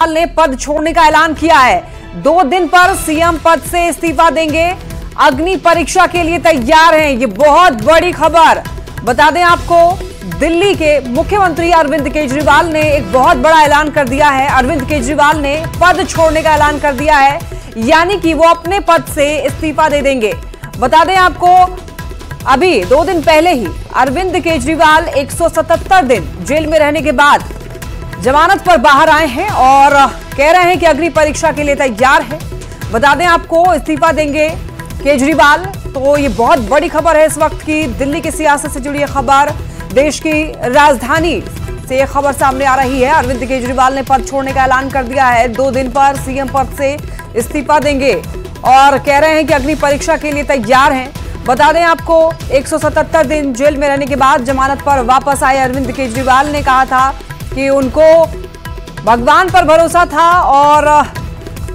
केजरीवाल ने पद छोड़ने का ऐलान किया है। 2 दिन पर सीएम पद से इस्तीफा देंगे, अग्नि परीक्षा के लिए तैयार हैं। ये बहुत बड़ी खबर बता दें आपको, दिल्ली के मुख्यमंत्री अरविंद केजरीवाल ने एक बहुत बड़ा ऐलान कर दिया है। अरविंद केजरीवाल ने पद छोड़ने का ऐलान कर दिया है, यानी कि वो अपने पद से इस्तीफा दे देंगे। बता दें आपको, अभी 2 दिन पहले ही अरविंद केजरीवाल 177 दिन जेल में रहने के बाद जमानत पर बाहर आए हैं और कह रहे हैं कि अग्नि परीक्षा के लिए तैयार है। बता दें आपको, इस्तीफा देंगे केजरीवाल। तो ये बहुत बड़ी खबर है इस वक्त की, दिल्ली की सियासत से जुड़ी खबर, देश की राजधानी से यह खबर सामने आ रही है। अरविंद केजरीवाल ने पद छोड़ने का ऐलान कर दिया है, 2 दिन पर सीएम पद से इस्तीफा देंगे और कह रहे हैं कि अग्नि परीक्षा के लिए तैयार हैं। बता दें आपको, 177 दिन जेल में रहने के बाद जमानत पर वापस आए अरविंद केजरीवाल ने कहा था कि उनको भगवान पर भरोसा था और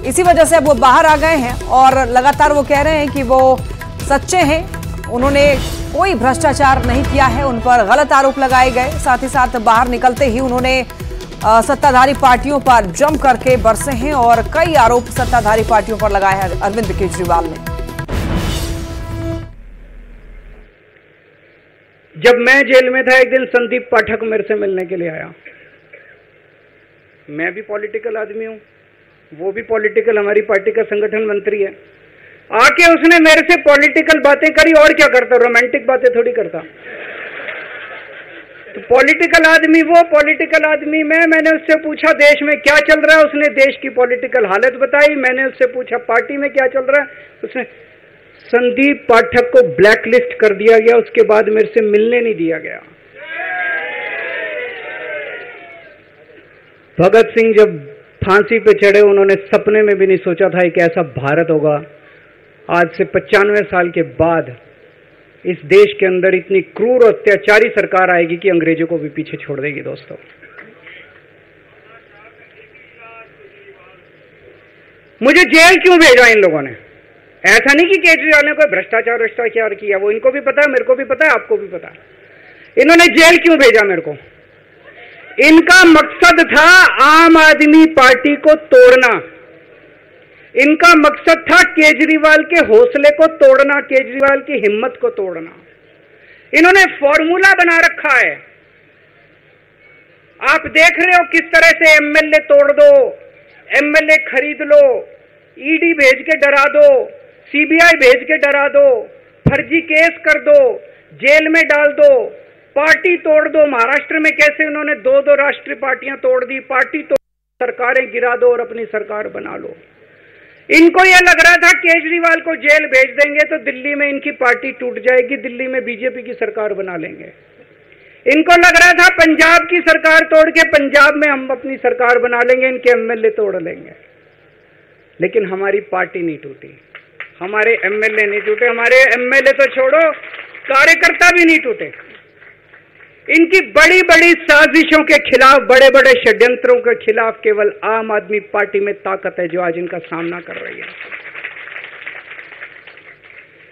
इसी वजह से अब वो बाहर आ गए हैं और लगातार वो कह रहे हैं कि वो सच्चे हैं, उन्होंने कोई भ्रष्टाचार नहीं किया है, उन पर गलत आरोप लगाए गए। साथ ही साथ बाहर निकलते ही उन्होंने सत्ताधारी पार्टियों पर जम करके बरसे हैं और कई आरोप सत्ताधारी पार्टियों पर लगाए हैं अरविंद केजरीवाल ने। जब मैं जेल में था, एक दिन संदीप पाठक मेरे से मिलने के लिए आया। मैं भी पॉलिटिकल आदमी हूं, वो भी पॉलिटिकल, हमारी पार्टी का संगठन मंत्री है। आके उसने मेरे से पॉलिटिकल बातें करी, और क्या करता, रोमांटिक बातें थोड़ी करता। तो पॉलिटिकल आदमी वो, पॉलिटिकल आदमी मैंने उससे पूछा देश में क्या चल रहा है, उसने देश की पॉलिटिकल हालत बताई। मैंने उससे पूछा पार्टी में क्या चल रहा है, उसने संदीप पाठक को ब्लैकलिस्ट कर दिया गया, उसके बाद मेरे से मिलने नहीं दिया गया। भगत सिंह जब फांसी पे चढ़े, उन्होंने सपने में भी नहीं सोचा था एक ऐसा भारत होगा। आज से 95 साल के बाद इस देश के अंदर इतनी क्रूर और अत्याचारी सरकार आएगी कि अंग्रेजों को भी पीछे छोड़ देगी। दोस्तों, मुझे जेल क्यों भेजा इन लोगों ने? ऐसा नहीं कि केजरीवाल ने कोई भ्रष्टाचार किया, वो इनको भी पता है, मेरे को भी पता है, आपको भी पता है। इन्होंने जेल क्यों भेजा मेरे को? इनका मकसद था आम आदमी पार्टी को तोड़ना। इनका मकसद था केजरीवाल के हौसले को तोड़ना, केजरीवाल की हिम्मत को तोड़ना। इन्होंने फॉर्मूला बना रखा है। आप देख रहे हो किस तरह से एमएलए तोड़ दो, एमएलए खरीद लो, ईडी भेज के डरा दो, सीबीआई भेज के डरा दो, फर्जी केस कर दो, जेल में डाल दो, पार्टी तोड़ दो। महाराष्ट्र में कैसे उन्होंने 2-2 राष्ट्रीय पार्टियां तोड़ दी, पार्टी तोड़, सरकारें गिरा दो और अपनी सरकार बना लो। इनको यह लग रहा था केजरीवाल को जेल भेज देंगे तो दिल्ली में इनकी पार्टी टूट जाएगी, दिल्ली में बीजेपी की सरकार बना लेंगे। इनको लग रहा था पंजाब की सरकार तोड़ के पंजाब में हम अपनी सरकार बना लेंगे, इनके एमएलए तोड़ लेंगे। लेकिन हमारी पार्टी नहीं टूटी, हमारे एमएलए नहीं टूटे, हमारे एमएलए तो छोड़ो, कार्यकर्ता भी नहीं टूटे। इनकी बड़ी बड़ी साजिशों के खिलाफ, बड़े बड़े षड्यंत्रों के खिलाफ केवल आम आदमी पार्टी में ताकत है जो आज इनका सामना कर रही है।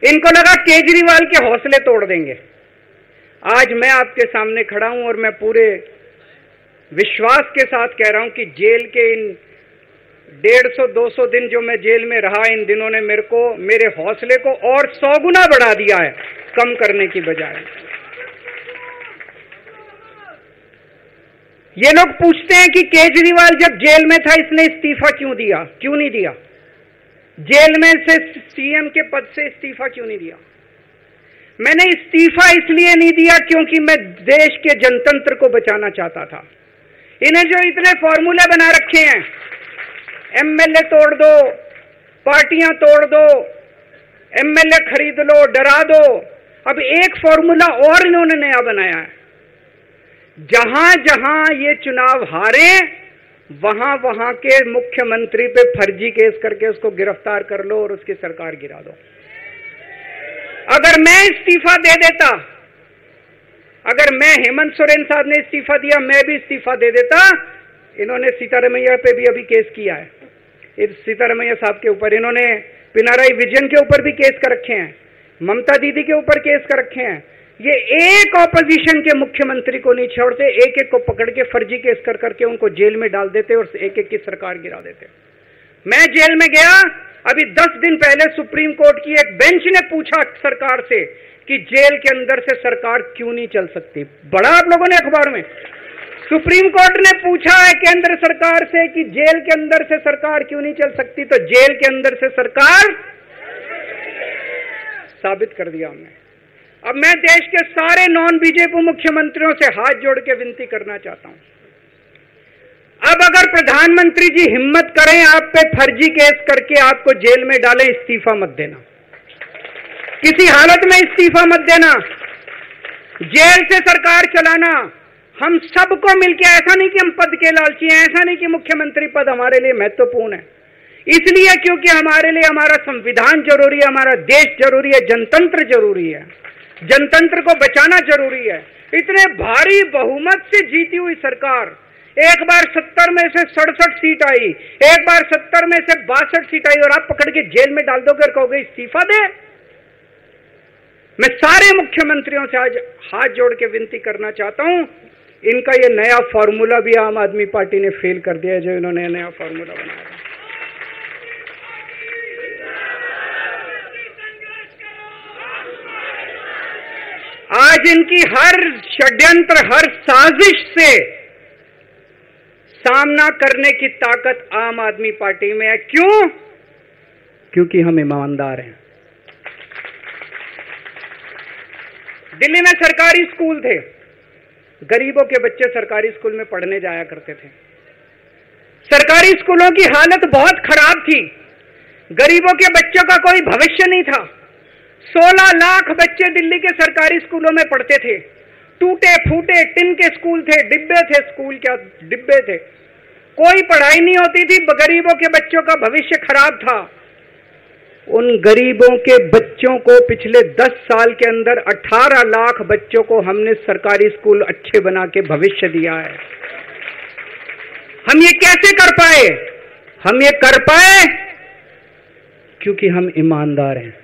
इनको लगा केजरीवाल के हौसले तोड़ देंगे। आज मैं आपके सामने खड़ा हूं और मैं पूरे विश्वास के साथ कह रहा हूं कि जेल के इन 150-200 दिन जो मैं जेल में रहा, इन दिनों ने मेरे हौसले को और 100 गुना बढ़ा दिया है, कम करने की बजाय। ये लोग पूछते हैं कि केजरीवाल जब जेल में था इसने इस्तीफा क्यों दिया, क्यों नहीं दिया? जेल में से सीएम के पद से इस्तीफा क्यों नहीं दिया? मैंने इस्तीफा इसलिए नहीं दिया क्योंकि मैं देश के जनतंत्र को बचाना चाहता था। इन्हें जो इतने फॉर्मूले बना रखे हैं, एमएलए तोड़ दो, पार्टियां तोड़ दो, एमएलए खरीद लो, डरा दो। अब एक फॉर्मूला और इन्होंने नया बनाया है, जहां जहां ये चुनाव हारे वहां वहां के मुख्यमंत्री पे फर्जी केस करके उसको गिरफ्तार कर लो और उसकी सरकार गिरा दो। अगर मैं इस्तीफा दे देता, अगर मैं, हेमंत सोरेन साहब ने इस्तीफा दिया, मैं भी इस्तीफा दे देता। इन्होंने सीतारमैया पे भी अभी केस किया है, इस सीतारमैया साहब के ऊपर। इन्होंने पिनाराई विजयन के ऊपर भी केस कर रखे हैं, ममता दीदी के ऊपर केस कर रखे हैं। ये एक ऑपोजिशन के मुख्यमंत्री को नहीं छोड़ते, एक एक को पकड़ के फर्जी केस कर करके उनको जेल में डाल देते और एक एक की सरकार गिरा देते। मैं जेल में गया, अभी 10 दिन पहले सुप्रीम कोर्ट की एक बेंच ने पूछा सरकार से कि जेल के अंदर से सरकार क्यों नहीं चल सकती। बड़ा आप लोगों ने अखबार में, सुप्रीम कोर्ट ने पूछा है केंद्र सरकार से कि जेल के अंदर से सरकार क्यों नहीं चल सकती, तो जेल के अंदर से सरकार साबित कर दिया हमने। अब मैं देश के सारे नॉन बीजेपी मुख्यमंत्रियों से हाथ जोड़ के विनती करना चाहता हूं, अब अगर प्रधानमंत्री जी हिम्मत करें आप पे फर्जी केस करके आपको जेल में डालें, इस्तीफा मत देना, किसी हालत में इस्तीफा मत देना। जेल से सरकार चलाना हम सबको मिलकर, ऐसा नहीं कि हम पद के लालची हैं, ऐसा नहीं कि मुख्यमंत्री पद हमारे लिए महत्वपूर्ण है, इसलिए क्योंकि हमारे लिए हमारा संविधान जरूरी है, हमारा देश जरूरी है, जनतंत्र जरूरी है, जनतंत्र को बचाना जरूरी है। इतने भारी बहुमत से जीती हुई सरकार, एक बार 70 में से 67 सीट आई, एक बार 70 में से 62 सीट आई, और आप पकड़ के जेल में डाल दोगे और कहोगे इस्तीफा दे। मैं सारे मुख्यमंत्रियों से आज हाथ जोड़ के विनती करना चाहता हूं, इनका ये नया फॉर्मूला भी आम आदमी पार्टी ने फेल कर दिया है, जो इन्होंने नया फॉर्मूला बनाया। आज इनकी हर षड्यंत्र, हर साजिश से सामना करने की ताकत आम आदमी पार्टी में है। क्यों? क्योंकि हम ईमानदार हैं। दिल्ली में सरकारी स्कूल थे, गरीबों के बच्चे सरकारी स्कूल में पढ़ने जाया करते थे। सरकारी स्कूलों की हालत बहुत खराब थी, गरीबों के बच्चों का कोई भविष्य नहीं था। 16 लाख बच्चे दिल्ली के सरकारी स्कूलों में पढ़ते थे, टूटे फूटे टिन के स्कूल थे, डिब्बे थे, स्कूल क्या डिब्बे थे, कोई पढ़ाई नहीं होती थी, गरीबों के बच्चों का भविष्य खराब था। उन गरीबों के बच्चों को पिछले 10 साल के अंदर 18 लाख बच्चों को हमने सरकारी स्कूल अच्छे बना के भविष्य दिया है। हम ये कैसे कर पाए? हम ये कर पाए क्योंकि हम ईमानदार हैं।